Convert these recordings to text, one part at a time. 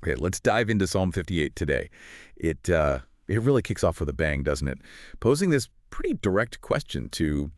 Okay, let's dive into Psalm 58 today. It really kicks off with a bang, doesn't it? Posing this pretty direct question to,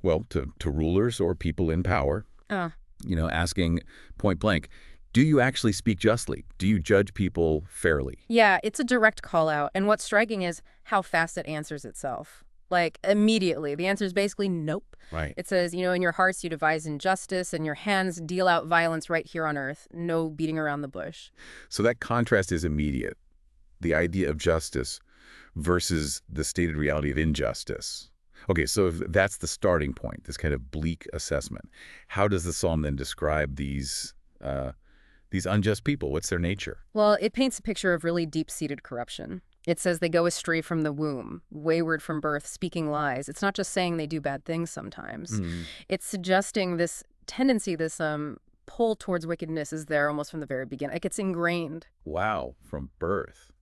well, to rulers or people in power, Uh, asking point blank, do you actually speak justly? Do you judge people fairly? yeah, it's a direct call out. And what's striking is how fast it answers itself. Like, immediately. The answer is basically nope. Right. It says, in your hearts you devise injustice, and your hands deal out violence right here on earth. No beating around the bush. So that contrast is immediate. The idea of justice versus the stated reality of injustice. Okay, so if that's the starting point, this kind of bleak assessment. How does the psalm then describe these unjust people? What's their nature? Well, it paints a picture of really deep-seated corruption. It says they go astray from the womb, wayward from birth, speaking lies. It's not just saying they do bad things sometimes. Mm. It's suggesting this tendency, this pull towards wickedness is there almost from the very beginning. Like, it's ingrained. Wow, from birth.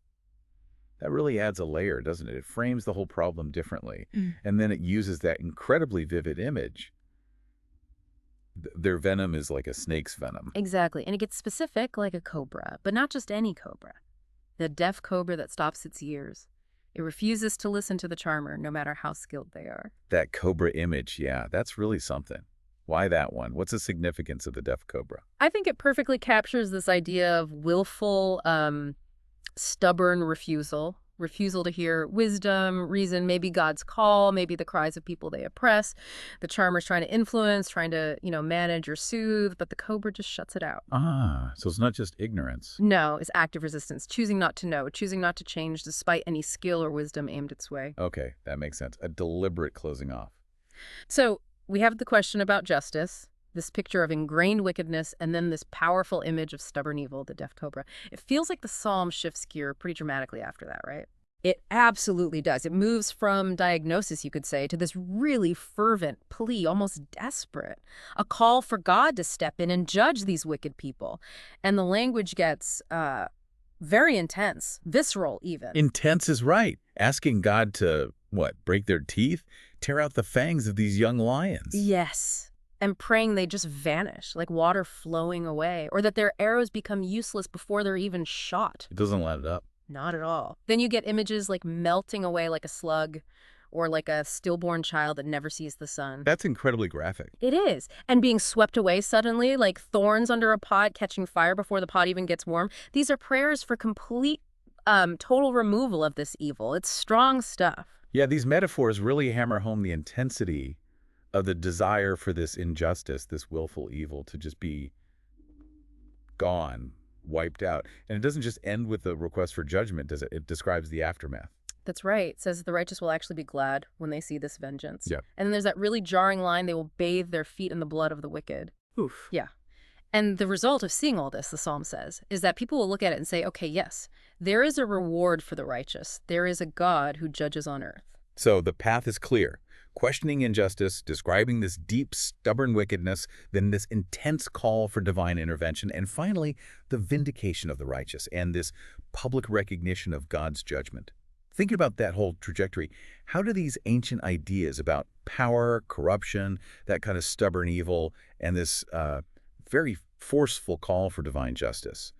That really adds a layer, doesn't it? It frames the whole problem differently. And then it uses that incredibly vivid image. Their venom is like a snake's venom. Exactly. And it gets specific like a cobra, but not just any cobra. The deaf cobra that stops its ears. It refuses to listen to the charmer, no matter how skilled they are. That cobra image, yeah, that's really something. Why that one? What's the significance of the deaf cobra? I think it perfectly captures this idea of willful, stubborn refusal to hear wisdom, reason, maybe God's call, maybe the cries of people they oppress. The charmer's trying to influence, trying to, manage or soothe, but the cobra just shuts it out. Ah, so it's not just ignorance. No, it's active resistance, choosing not to know, choosing not to change despite any skill or wisdom aimed its way. Okay, that makes sense. A deliberate closing off. So we have the question about justice, this picture of ingrained wickedness, and then this powerful image of stubborn evil, the deaf cobra. It feels like the psalm shifts gear pretty dramatically after that, right? It absolutely does. It moves from diagnosis, you could say, to this really fervent plea, almost desperate, a call for God to step in and judge these wicked people. And the language gets very intense, visceral even. Intense is right. Asking God to, break their teeth? Tear out the fangs of these young lions. Yes. And praying they just vanish, like water flowing away, or that their arrows become useless before they're even shot. It doesn't let it up. Not at all. Then you get images like melting away like a slug, or like a stillborn child that never sees the sun. That's incredibly graphic. It is. And being swept away suddenly, like thorns under a pot catching fire before the pot even gets warm. These are prayers for complete, total removal of this evil. It's strong stuff. Yeah, these metaphors really hammer home the intensity of the desire for this injustice, this willful evil, to just be gone, wiped out. And it doesn't just end with the request for judgment, does it? It describes the aftermath. That's right. It says the righteous will actually be glad when they see this vengeance. Yeah. And then there's that really jarring line, they will bathe their feet in the blood of the wicked. Oof. Yeah. And the result of seeing all this, the psalm says, is that people will look at it and say, okay, yes, there is a reward for the righteous. There is a God who judges on earth. So the path is clear. Questioning injustice, describing this deep, stubborn wickedness, then this intense call for divine intervention, and finally, the vindication of the righteous and this public recognition of God's judgment. Thinking about that whole trajectory, how do these ancient ideas about power, corruption, that kind of stubborn evil, and this very forceful call for divine justice,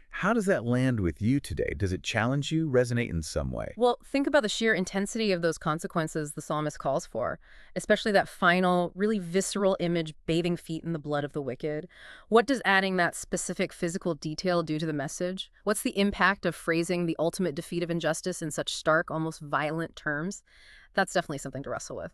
how does that land with you today? Does it challenge you, resonate in some way? Well, think about the sheer intensity of those consequences the psalmist calls for, especially that final, really visceral image, bathing feet in the blood of the wicked. What does adding that specific physical detail do to the message? What's the impact of phrasing the ultimate defeat of injustice in such stark, almost violent terms? That's definitely something to wrestle with.